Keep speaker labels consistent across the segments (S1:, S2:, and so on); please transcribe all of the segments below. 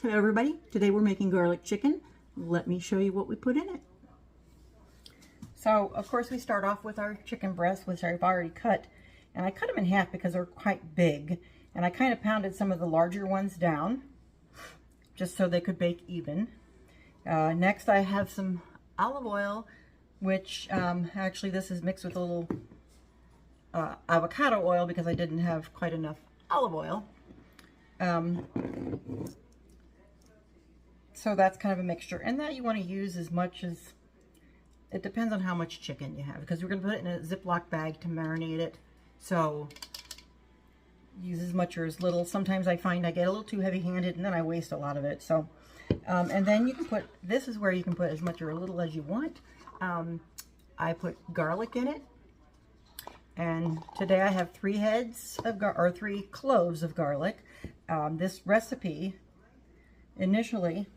S1: Hi everybody, today we're making garlic chicken. Let me show you what we put in it. So of course we start off with our chicken breasts, which I've already cut, and I cut them in half because they're quite big, and I kind of pounded some of the larger ones down just so they could bake even. Next I have some olive oil, which actually this is mixed with a little avocado oil because I didn't have quite enough olive oil. So that's kind of a mixture, and that you want to use as much as, it depends on how much chicken you have, because we're going to put it in a Ziploc bag to marinate it, so use as much or as little. Sometimes I find I get a little too heavy-handed and then I waste a lot of it. So and then you can put, this is where you can put as much or a little as you want. I put garlic in it, and today I have 3 heads of 3 cloves of garlic. This recipe initially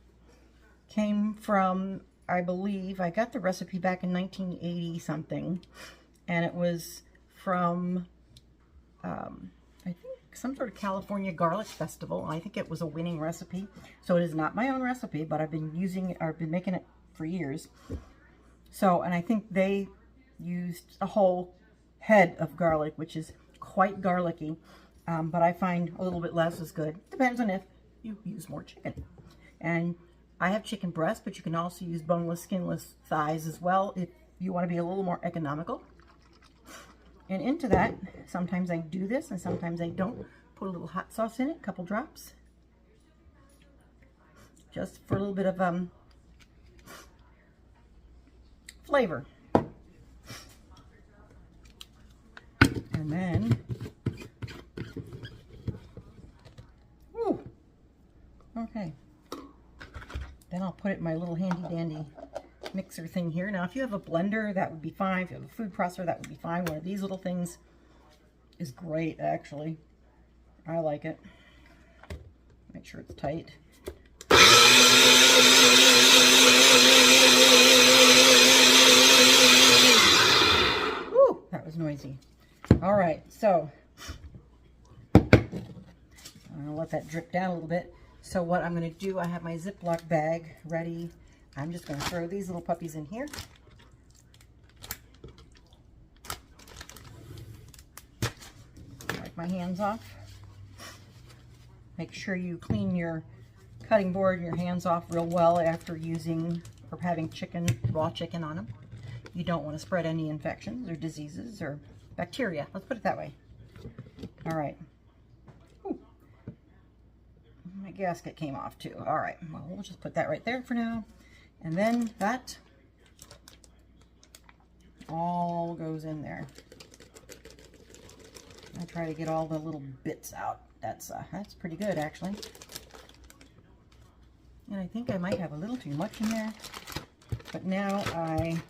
S1: came from, I believe, I got the recipe back in 1980 something, and it was from, I think some sort of California garlic festival. I think it was a winning recipe. So it is not my own recipe, but I've been using it, or I've been making it for years. So, and I think they used a whole head of garlic, which is quite garlicky, but I find a little bit less is good. Depends on if you use more chicken. And I have chicken breast, but you can also use boneless, skinless thighs as well if you want to be a little more economical. And into that, sometimes I do this and sometimes I don't. Put a little hot sauce in it, a couple drops, just for a little bit of flavor. And then, okay. Then I'll put it in my little handy dandy mixer thing here. Now, if you have a blender, that would be fine. If you have a food processor, that would be fine. One of these little things is great, actually. I like it. Make sure it's tight. Woo, that was noisy. All right, so I'm gonna let that drip down a little bit. So what I'm going to do, I have my Ziploc bag ready. I'm just going to throw these little puppies in here. Wipe my hands off. Make sure you clean your cutting board and your hands off real well after using or having chicken, raw chicken on them. You don't want to spread any infections or diseases or bacteria. Let's put it that way. All right. My gasket came off too. All right, well, we'll just put that right there for now. And then that all goes in there. I try to get all the little bits out. That's pretty good, actually. And I think I might have a little too much in there, but now I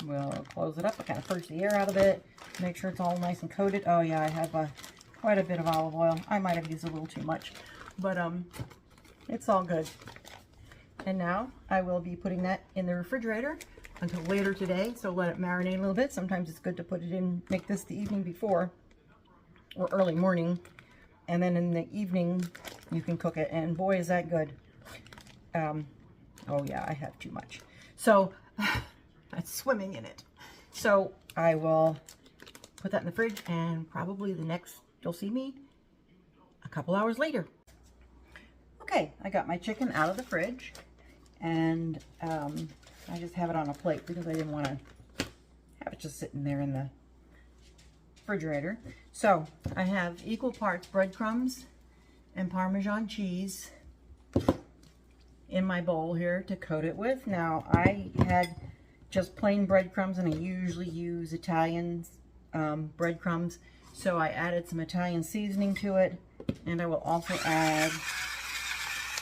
S1: will close it up. I kind of purge the air out of it, make sure it's all nice and coated. Oh yeah, I have quite a bit of olive oil. I might have used a little too much, but it's all good. And now I will be putting that in the refrigerator until later today, so let it marinate a little bit. Sometimes it's good to put it in, make this the evening before or early morning, and then in the evening you can cook it, and boy is that good. Oh yeah, I have too much. So that's swimming in it. So I will put that in the fridge, and probably the next, you'll see me a couple hours later. Okay, I got my chicken out of the fridge, and I just have it on a plate because I didn't want to have it just sitting there in the refrigerator. So I have equal parts breadcrumbs and Parmesan cheese in my bowl here to coat it with. Now, I had just plain breadcrumbs, and I usually use Italian breadcrumbs, so I added some Italian seasoning to it, and I will also add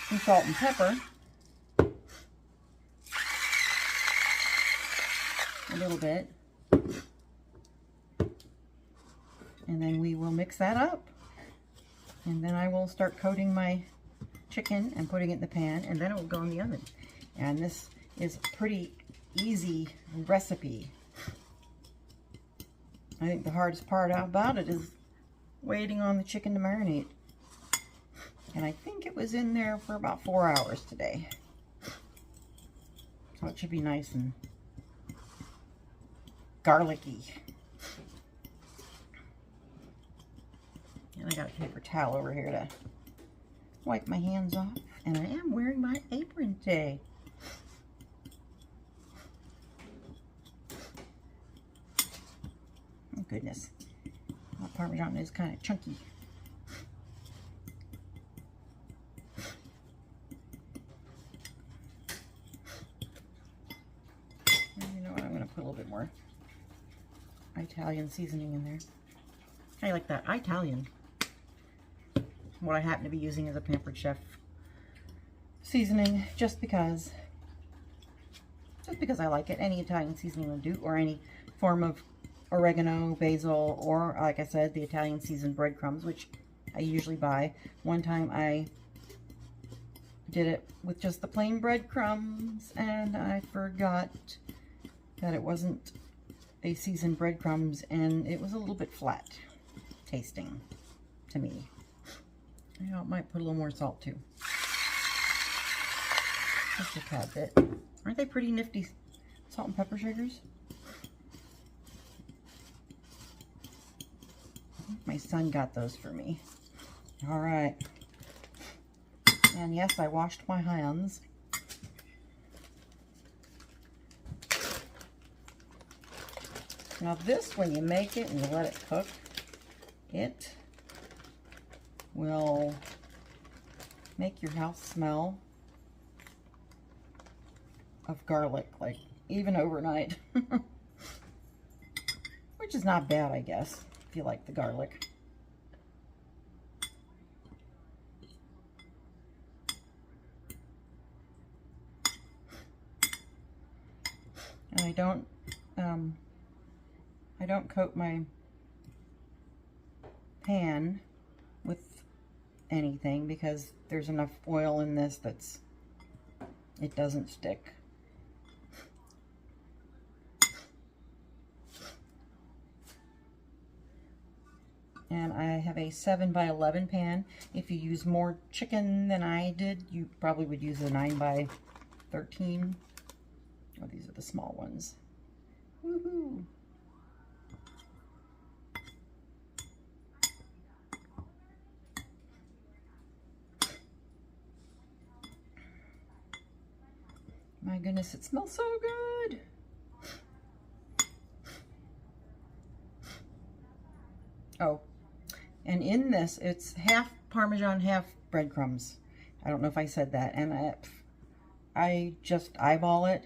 S1: some salt and pepper, a little bit, and then we will mix that up, and then I will start coating my chicken and putting it in the pan, and then it will go in the oven. And this is a pretty easy recipe. I think the hardest part about it is waiting on the chicken to marinate. And I think it was in there for about 4 hours today. So it should be nice and garlicky. And I got a paper towel over here to wipe my hands off. And I am wearing my apron today. Oh goodness. My Parmesan is kind of chunky. And you know what? I'm going to put a little bit more Italian seasoning in there. I like that Italian. What I happen to be using is a Pampered Chef seasoning, just because I like it. Any Italian seasoning will do, or any form of oregano, basil, or like I said, the Italian seasoned breadcrumbs, which I usually buy. One time I did it with just the plain breadcrumbs, and I forgot that it wasn't a seasoned breadcrumbs, and it was a little bit flat tasting to me. You know, it might put a little more salt too. Just a tad bit. Aren't they pretty nifty salt and pepper shakers? My son got those for me. All right. And yes, I washed my hands. Now this, when you make it and you let it cook, it will make your house smell of garlic, like even overnight. Which is not bad, I guess, if you like the garlic. And I don't coat my pan with anything because there's enough oil in this that's it doesn't stick. And I have a 7x11 pan. If you use more chicken than I did, you probably would use a 9x13. Oh, these are the small ones. Woohoo! My goodness, it smells so good. Oh, and in this, it's half Parmesan, half breadcrumbs. I don't know if I said that. And I just eyeball it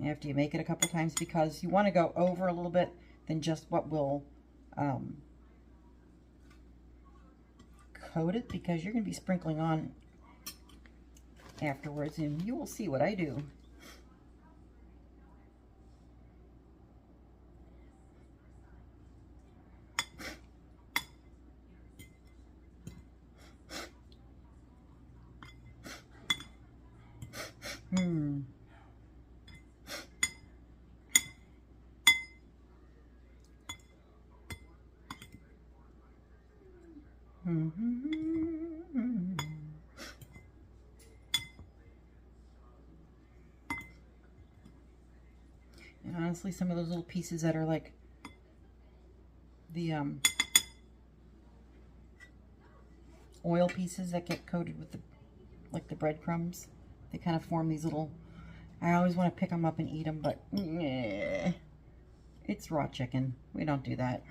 S1: after you make it a couple times, because you want to go over a little bit than just what will coat it, because you're going to be sprinkling on afterwards, and you will see what I do. And honestly, some of those little pieces that are like the oil pieces that get coated with the breadcrumbs, they kind of form these little, I always want to pick them up and eat them, but it's raw chicken. We don't do that.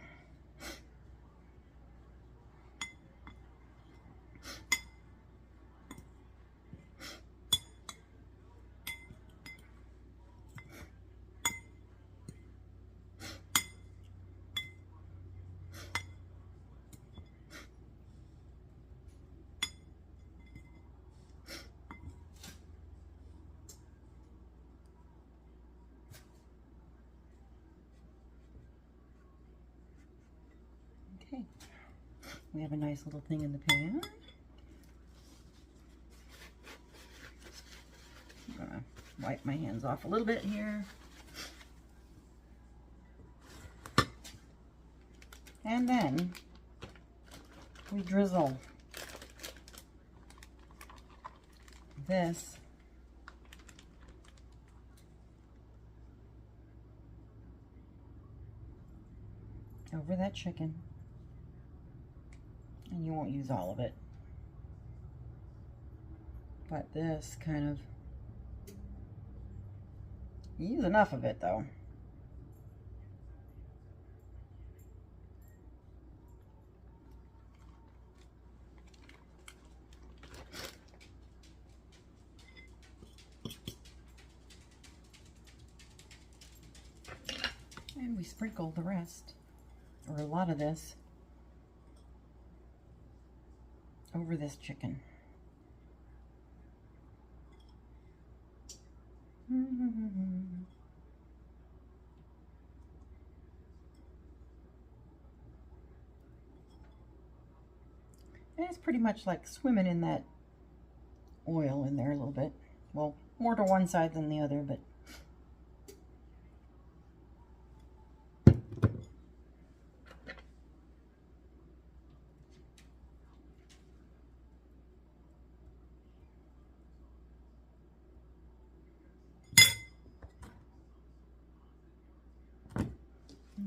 S1: Okay, we have a nice little thing in the pan. I'm gonna wipe my hands off a little bit here. And then we drizzle this over that chicken. And you won't use all of it, but this kind of, you use enough of it though. And we sprinkle the rest, or a lot of this, over this chicken. And it's pretty much like swimming in that oil in there a little bit. Well, more to one side than the other, but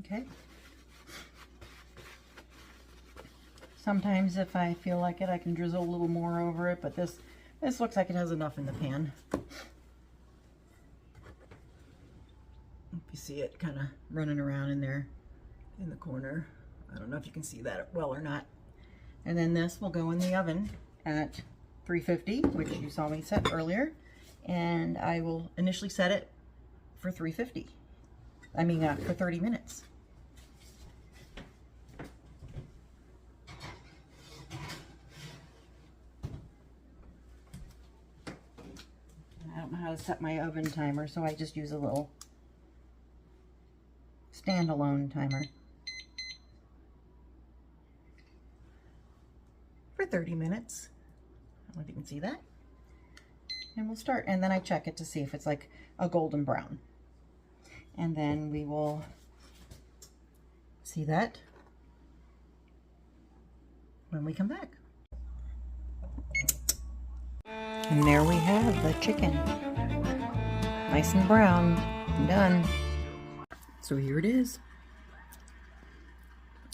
S1: okay. Sometimes if I feel like it, I can drizzle a little more over it, but this looks like it has enough in the pan. If you see it kind of running around in there in the corner. I don't know if you can see that well or not. And then this will go in the oven at 350, which you saw me set earlier. And I will initially set it for 350. I mean, for 30 minutes. I don't know how to set my oven timer, so I just use a little standalone timer. For 30 minutes. I don't know if you can see that. And we'll start, and then I check it to see if it's like a golden brown. And then we will see that when we come back. And there we have the chicken. Nice and brown. Done. So here it is.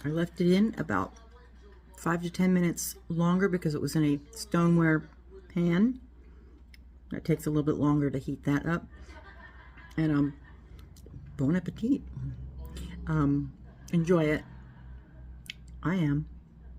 S1: I left it in about 5 to 10 minutes longer because it was in a stoneware pan. That takes a little bit longer to heat that up. And bon appetit. Enjoy it. I am.